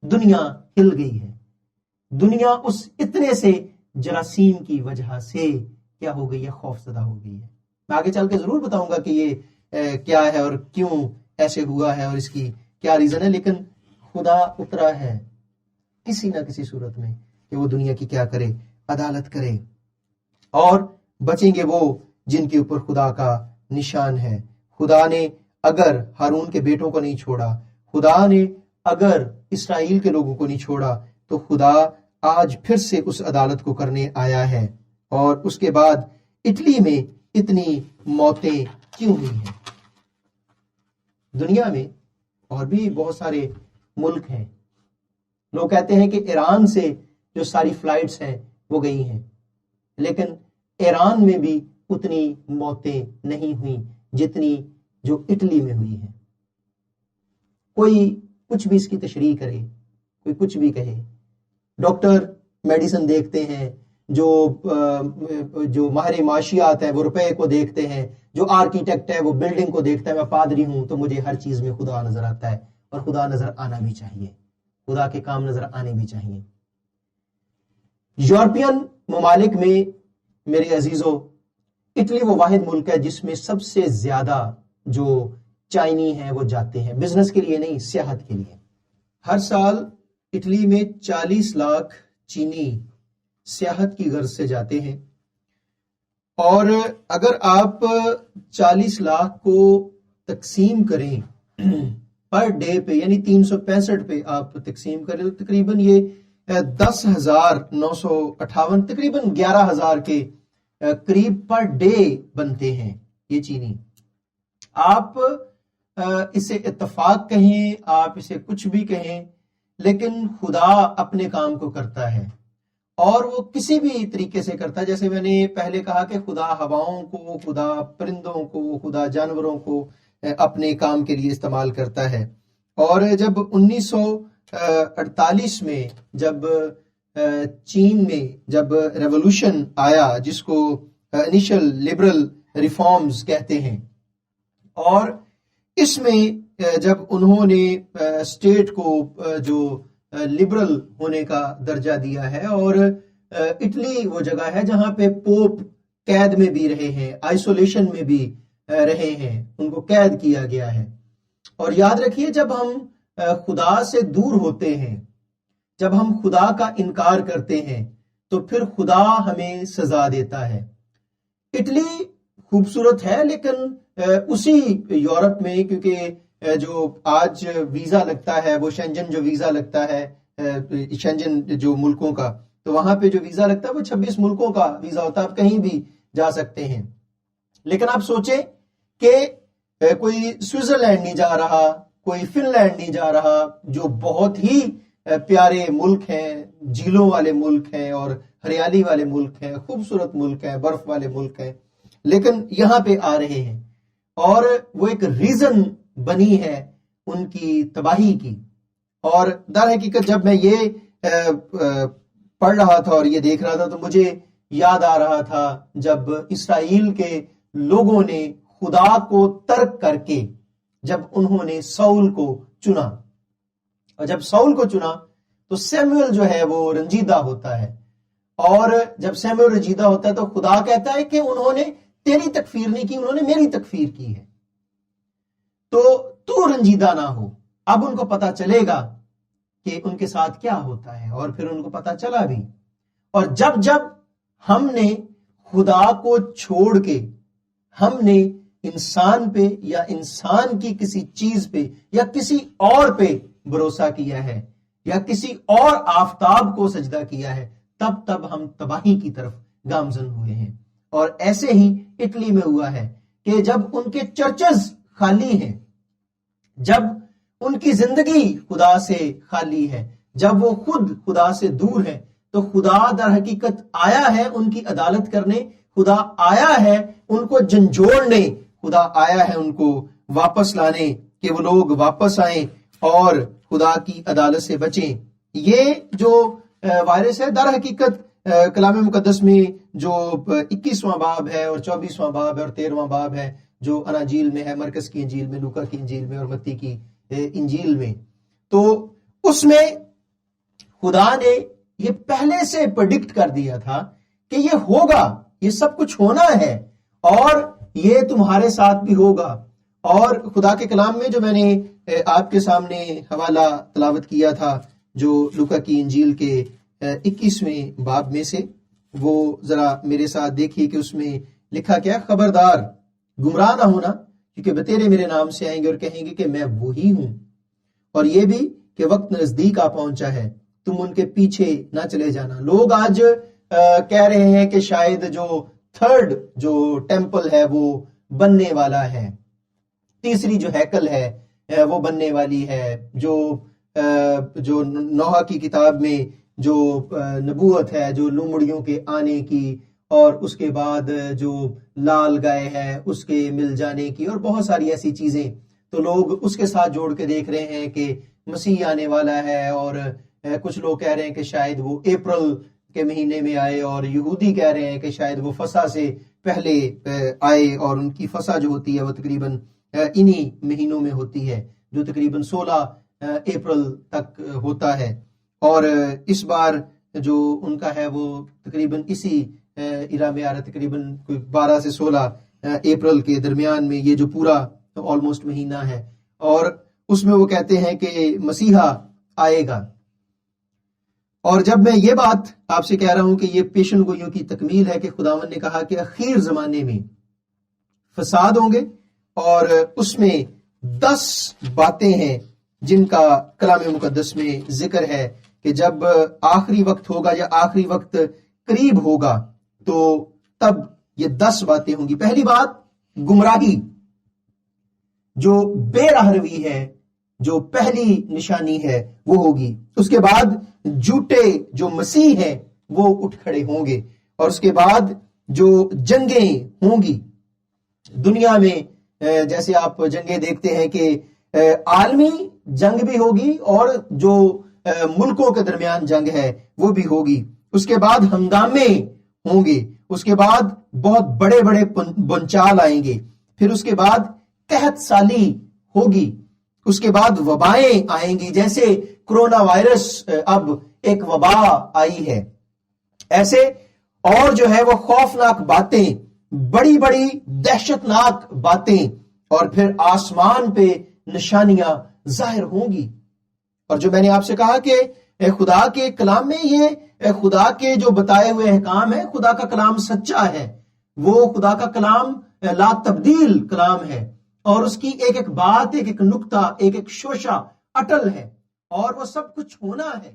دنیا ہل گئی ہے. دنیا اس اتنے سے جراثیم کی وجہ سے کیا ہو گئی ہے؟ خوف زدہ ہو گئی ہے. میں آگے چل کے ضرور بتاؤں گا کہ یہ کیا ہے اور کیوں ایسے ہوا ہے اور اس کی کیا ریزن ہے، لیکن خدا اترا ہے کسی نہ کسی صورت میں کہ وہ دنیا کی کیا کرے؟ عدالت کرے. اور بچیں گے وہ جن کے اوپر خدا کا نشان ہے. خدا نے اگر ہارون کے بیٹوں کو نہیں چھوڑا، خدا نے اگر اسرائیل کے لوگوں کو نہیں چھوڑا، تو خدا آج پھر سے اس عدالت کو کرنے آیا ہے. اور اس کے بعد اٹلی میں اتنی موتیں کیوں ہوئی ہیں؟ دنیا میں اور بھی بہت سارے ملک ہیں. لوگ کہتے ہیں کہ ایران سے جو ساری فلائٹس ہیں وہ گئی ہیں، لیکن ایران میں بھی اتنی موتیں نہیں ہوئیں جتنی جو اٹلی میں ہوئی ہیں. کوئی کچھ بھی اس کی تشریح کرے، کوئی کچھ بھی کہے، ڈاکٹر میڈیسن دیکھتے ہیں، جو ماہر معاشیات ہے وہ روپے کو دیکھتے ہیں، جو آرکیٹیکٹ ہے وہ بلڈنگ کو دیکھتا ہے. میں پادری ہوں تو مجھے ہر چیز میں خدا نظر آتا ہے، اور خدا نظر آنا بھی چاہیے، خدا کے کام نظر آنے بھی چاہیے. یورپین ممالک میں میرے عزیزو، اٹلی وہ واحد ملک ہے جس میں سب سے زیادہ جو چائنی ہیں وہ جاتے ہیں، بزنس کے لیے نہیں، سیاحت کے لیے. ہر سال اٹلی میں 40 لاکھ چینی سیاحت کی غرض سے جاتے ہیں. اور اگر آپ 40 لاکھ کو تقسیم کریں پر ڈے پہ، یعنی 365 پہ آپ تقسیم کریں، تو تقریباً یہ 10,958 تقریباً 11,000 کے قریب پر ڈے بنتے ہیں یہ چینی. آپ اسے اتفاق کہیں، آپ اسے کچھ بھی کہیں، لیکن خدا اپنے کام کو کرتا ہے، اور وہ کسی بھی طریقے سے کرتا ہے. جیسے میں نے پہلے کہا کہ خدا ہواؤں کو، خدا پرندوں کو، خدا جانوروں کو اپنے کام کے لیے استعمال کرتا ہے. اور جب 1948 میں جب چین میں جب ریولوشن آیا، جس کو انیشل لبرل ریفارمز کہتے ہیں، اور اس میں جب انہوں نے اسٹیٹ کو جو لبرل ہونے کا درجہ دیا ہے، اور اٹلی وہ جگہ ہے جہاں پہ پوپ قید میں بھی رہے ہیں، آئسولیشن میں بھی رہے ہیں، ان کو قید کیا گیا ہے. اور یاد رکھیے، جب ہم خدا سے دور ہوتے ہیں، جب ہم خدا کا انکار کرتے ہیں، تو پھر خدا ہمیں سزا دیتا ہے. اٹلی خوبصورت ہے، لیکن اسی یورپ میں، کیونکہ جو آج ویزا لگتا ہے وہ شینجن جو ویزا لگتا ہے، شینجن جو ملکوں کا، تو وہاں پہ جو ویزا لگتا ہے وہ 26 ملکوں کا ویزا ہوتا ہے، آپ کہیں بھی جا سکتے ہیں. لیکن آپ سوچیں کہ کوئی سوئٹزرلینڈ نہیں جا رہا، کوئی فن لینڈ نہیں جا رہا، جو بہت ہی پیارے ملک ہیں، جھیلوں والے ملک ہیں اور ہریالی والے ملک ہیں، خوبصورت ملک ہیں، برف والے ملک ہیں، لیکن یہاں پہ آ رہے ہیں. اور وہ ایک ریزن بنی ہے ان کی تباہی کی. اور در حقیقت جب میں یہ پڑھ رہا تھا اور یہ دیکھ رہا تھا، تو مجھے یاد آ رہا تھا جب اسرائیل کے لوگوں نے خدا کو ترک کر کے جب انہوں نے ساؤل کو چنا، اور جب ساؤل کو چنا تو سیموئل جو ہے وہ رنجیدہ ہوتا ہے. اور جب سیموئل رنجیدہ ہوتا ہے تو خدا کہتا ہے کہ انہوں نے تیری تکفیر نہیں کی، انہوں نے میری تکفیر کی ہے، تو رنجیدہ نہ ہو. اب ان کو پتا چلے گا کہ ان کے ساتھ کیا ہوتا ہے، اور پھر ان کو پتا چلا بھی. اور جب ہم نے خدا کو چھوڑ کے ہم نے انسان پہ یا انسان کی کسی چیز پہ یا کسی اور پہ بھروسہ کیا ہے، یا کسی اور آفتاب کو سجدہ کیا ہے، تب ہم تباہی کی طرف گامزن ہوئے ہیں. اور ایسے ہی اٹلی میں ہوا ہے کہ جب ان کے چرچز خالی ہیں، جب ان کی زندگی خدا سے خالی ہے، جب وہ خود خدا سے دور ہے، تو خدا در حقیقت آیا ہے ان کی عدالت کرنے، خدا آیا ہے ان کو جھنجھوڑنے، خدا آیا ہے ان کو واپس لانے کہ وہ لوگ واپس آئیں اور خدا کی عدالت سے بچیں. یہ جو وائرس ہے، در حقیقت کلام مقدس میں جو 21واں باب ہے اور 24واں باب ہے اور 13واں باب ہے، جو اناجیل میں ہے، مرکز کی انجیل میں، لوکا کی انجیل میں اور متی کی انجیل میں، تو اس میں خدا نے یہ پہلے سے پریڈکٹ کر دیا تھا کہ یہ ہوگا، یہ سب کچھ ہونا ہے اور یہ تمہارے ساتھ بھی ہوگا. اور خدا کے کلام میں جو میں نے آپ کے سامنے حوالہ تلاوت کیا تھا، جو لوکا کی انجیل کے 21ویں باب میں سے، وہ ذرا میرے ساتھ دیکھیے کہ اس میں لکھا کیا: خبردار گمراہ نہ ہونا، کیونکہ بتیرے میرے نام سے آئیں گے اور کہیں گے کہ میں وہی ہوں، اور یہ بھی کہ وقت نزدیک آ پہنچا ہے، تم ان کے پیچھے نہ چلے جانا. لوگ آج کہہ رہے ہیں کہ شاید جو تھرڈ جو ٹیمپل ہے وہ بننے والا ہے، تیسری جو ہیکل ہے وہ بننے والی ہے، جو نوح کی کتاب میں جو نبوت ہے، جو لومڑیوں کے آنے کی، اور اس کے بعد جو لال گائے ہے اس کے مل جانے کی، اور بہت ساری ایسی چیزیں، تو لوگ اس کے ساتھ جوڑ کے دیکھ رہے ہیں کہ مسیح آنے والا ہے. اور کچھ لوگ کہہ رہے ہیں کہ شاید وہ اپریل کے مہینے میں آئے، اور یہودی کہہ رہے ہیں کہ شاید وہ فسح سے پہلے آئے، اور ان کی فسح جو ہوتی ہے وہ تقریباً انہی مہینوں میں ہوتی ہے، جو تقریباً 16 اپریل تک ہوتا ہے. اور اس بار جو ان کا ہے وہ تقریباً اسی ایرا میں آ رہا، تقریباً 12 سے 16 اپریل کے درمیان میں یہ جو پورا آلموسٹ مہینہ ہے، اور اس میں وہ کہتے ہیں کہ مسیحا آئے گا. اور جب میں یہ بات آپ سے کہہ رہا ہوں کہ یہ پیشن گوئیوں کی تکمیل ہے کہ خداوند نے کہا کہ اخیر زمانے میں فساد ہوں گے، اور اس میں 10 باتیں ہیں جن کا کلام مقدس میں ذکر ہے کہ جب آخری وقت ہوگا یا آخری وقت قریب ہوگا تو تب یہ 10 باتیں ہوں گی. پہلی بات گمراہی، جو بے راہ روی ہے، جو پہلی نشانی ہے وہ ہوگی. اس کے بعد جھوٹے جو مسیح ہیں وہ اٹھ کھڑے ہوں گے، اور اس کے بعد جو جنگیں ہوں گی دنیا میں، جیسے آپ جنگیں دیکھتے ہیں کہ عالمی جنگ بھی ہوگی اور جو ملکوں کے درمیان جنگ ہے وہ بھی ہوگی. اس کے بعد ہنگامے ہوں گے، اس کے بعد بہت بڑے بڑے بنچال آئیں گے، پھر اس کے بعد قحط سالی ہوگی، اس کے بعد وبائیں آئیں گی، جیسے کرونا وائرس اب ایک وبا آئی ہے، ایسے اور جو ہے وہ خوفناک باتیں، بڑی بڑی دہشتناک باتیں، اور پھر آسمان پہ نشانیاں ظاہر ہوں گی. اور جو میں نے آپ سے کہا کہ خدا کے کلام میں یہ خدا کے جو بتائے ہوئے احکام ہے، خدا کا کلام سچا ہے، وہ خدا کا کلام لا تبدیل کلام ہے، اور اس کی ایک ایک بات، ایک ایک نقطہ، ایک ایک شوشہ اٹل ہے، اور وہ سب کچھ ہونا ہے.